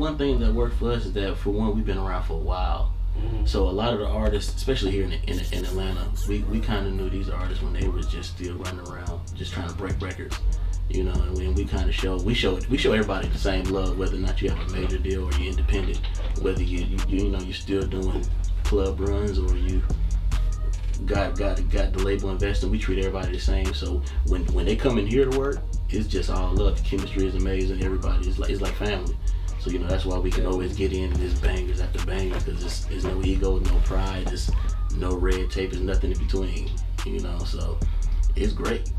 one thing that worked for us is that, for one, we've been around for a while. So a lot of the artists, especially here in Atlanta, we kind of knew these artists when they was just still running around, just trying to break records. You know, and we kind of show everybody the same love, whether or not you have a major deal or you're independent, whether you're still doing club runs or you got the label investing. We treat everybody the same. So when they come in here to work, it's just all love. The chemistry is amazing. Everybody is like family. So, you know, that's why we can always get in this bangers after bangers, because there's no ego, no pride, there's no red tape, there's nothing in between, you know, so it's great.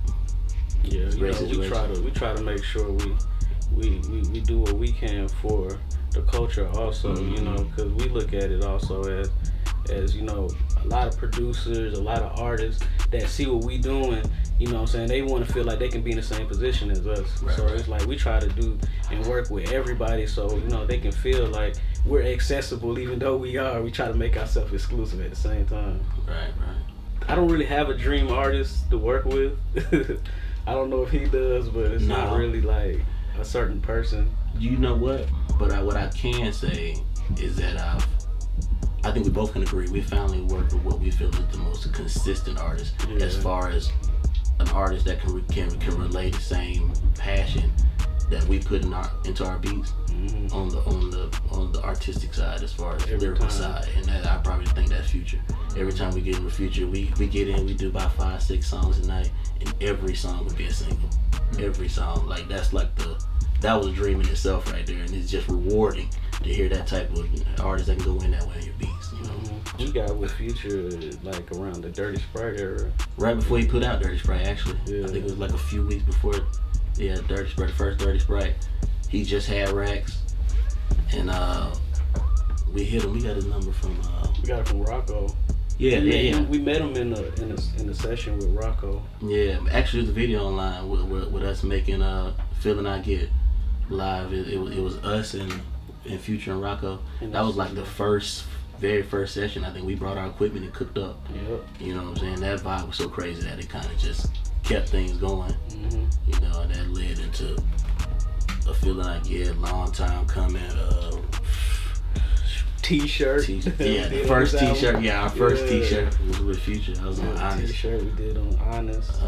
Yeah, it's great situation. We try to make sure we do what we can for the culture also, you know, because we look at it also as, you know, a lot of producers, a lot of artists that see what we doing, you know what I'm saying, they want to feel like they can be in the same position as us. Right, so it's like we try to do and work with everybody so, you know, they can feel like we're accessible even though we try to make ourselves exclusive at the same time. Right. I don't really have a dream artist to work with. I don't know if he does, but it's not really like a certain person. You know what? But what I can say is that I think we both can agree we finally worked with what we feel is the most consistent artist, as far as an artist that can relay the same passion that we put into our beats on the artistic side, as far as the lyrical side, and that I probably think that's Future. Every time we get in the Future, we get in, we do about 5-6 songs a night, and every song would be a single. Every song, like that was a dream in itself right there, and it's just rewarding to hear that type of artist that can go in that way in your beats, you know. We got with Future like around the Dirty Sprite era. Right before he put out Dirty Sprite, actually. Yeah. I think it was like a few weeks before, Dirty Sprite, the first Dirty Sprite. He just had racks, and we hit him. We got his number from. We got it from Rocco. Yeah. We met him in the session with Rocco. Yeah, actually, there's a video online with us making "Feeling I Get" live. It was us and Future and Rocco. And that was like the very first session. I think we brought our equipment and cooked up. Yep. You know what I'm saying? That vibe was so crazy that it kind of just kept things going. You know, and that led into a feeling I get, long time coming. T-shirt. Yeah, the first T-shirt. Yeah, our first T-shirt was with Future. I was on Honest. T-shirt we did on Honest.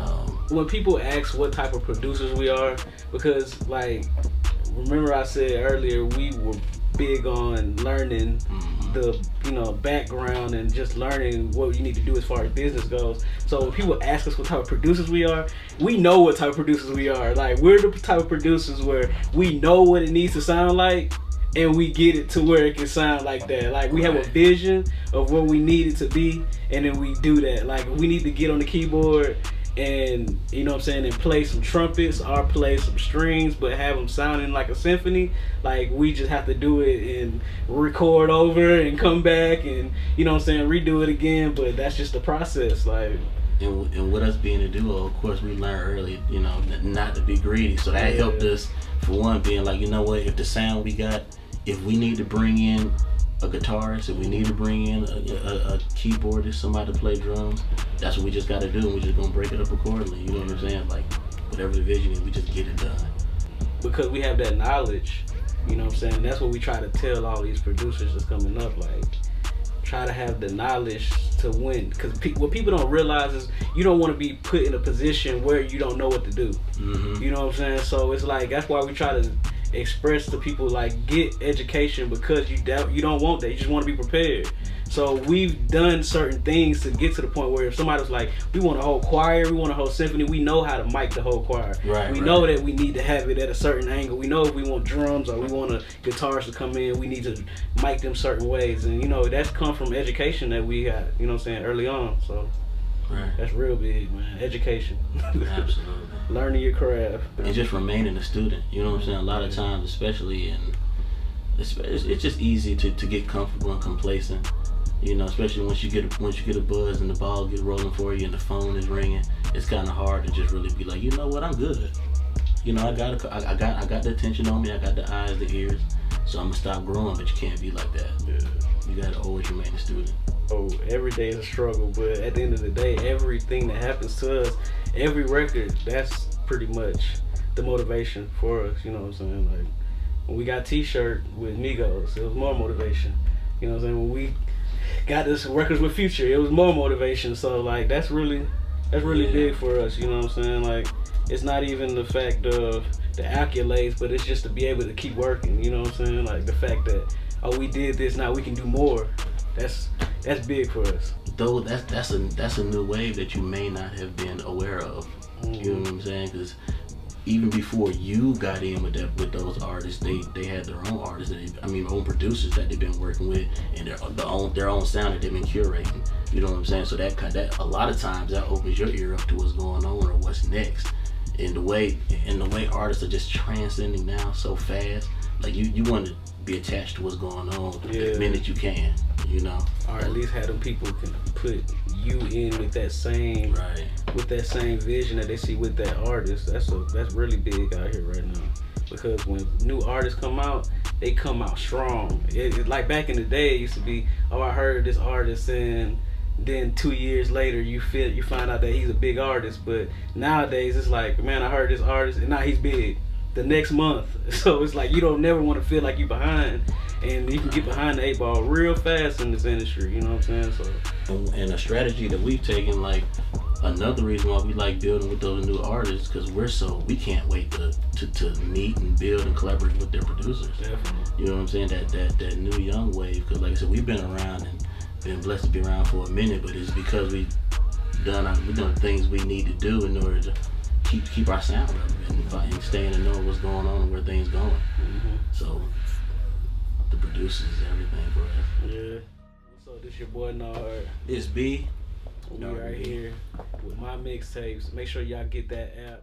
When people ask what type of producers we are, because like, remember I said earlier, we were big on learning the background and just learning what you need to do as far as business goes. So when people ask us what type of producers we are, we know what type of producers we are. Like, we're the type of producers where we know what it needs to sound like, and we get it to where it can sound like that. Like, we have a vision of what we need it to be, and then we do that. Like, if we need to get on the keyboard and, you know what I'm saying, and play some trumpets or play some strings, but have them sounding like a symphony, like, we just have to do it and record over and come back and, you know what I'm saying, redo it again. But that's just the process. Like, and with us being a duo, of course, we learned early, you know, not to be greedy. So that helped us, for one, being like, you know what, if the sound we got, if we need to bring in a guitarist, if we need to bring in a keyboardist, somebody to play drums, that's what we just got to do, and we're just going to break it up accordingly. You know what I'm saying? Like, whatever the vision is, we just get it done. Because we have that knowledge, you know what I'm saying? That's what we try to tell all these producers that's coming up, like, try to have the knowledge to win. Because what people don't realize is you don't want to be put in a position where you don't know what to do. You know what I'm saying? So it's like, that's why we try to express to people, like, get education, because you don't want that. You just want to be prepared. So we've done certain things to get to the point where if somebody was like, we want a whole choir, we want a whole symphony, we know how to mic the whole choir. We know that we need to have it at a certain angle. We know if we want drums or we want a guitarist to come in, we need to mic them certain ways. And, you know, that's come from education that we got, you know what I'm saying, early on. So that's real big, man. Education. Absolutely. Learning your craft. And just remaining a student. You know what I'm saying? A lot of times, especially it's just easy to get comfortable and complacent. You know, especially once you get a buzz and the ball gets rolling for you and the phone is ringing, it's kind of hard to just really be like, you know what, I'm good. You know, I got the attention on me, I got the eyes, the ears, so I'm gonna stop growing. But you can't be like that. Yeah. You gotta always remain a student. Oh, every day is a struggle, but at the end of the day, everything that happens to us, every record, that's pretty much the motivation for us. You know what I'm saying? Like, when we got T-shirt with Migos, it was more motivation. You know what I'm saying? When we got this records with Future, it was more motivation. So like that's really big for us. You know what I'm saying? Like it's not even the fact of the accolades, but it's just to be able to keep working. You know what I'm saying? Like the fact that we did this, now we can do more. That's big for us. Though that's a new wave that you may not have been aware of. You know what I'm saying? Because even before you got in with those artists, they had their own artists, own producers that they've been working with, and their own sound that they've been curating. You know what I'm saying? So that a lot of times that opens your ear up to what's going on or what's next. In the way artists are just transcending now so fast, like you want to be attached to what's going on the minute you can, you know. Or at least have them people can put you in with that same vision that they see with that artist. That's really big out here right now. Because when new artists come out, they come out strong. It like back in the day, it used to be, I heard this artist, and then 2 years later you find out that he's a big artist. But nowadays it's like, man, I heard this artist and now he's big the next month. So it's like you don't never want to feel like you behind, and you can get behind the 8 ball real fast in this industry. You know what I'm saying? So and a strategy that we've taken, like another reason why we like building with those new artists, because we can't wait to meet and build and collaborate with their producers. Definitely. You know what I'm saying? That new young wave, because like I said, we've been around and been blessed to be around for a minute, but it's because we've done the things we need to do in order to keep our sound relevant and staying and knowing what's going on and where things going. So the producers is everything for us. Yeah. So this your boy Nard. It's B. We right here with My Mixtapes. Make sure y'all get that app.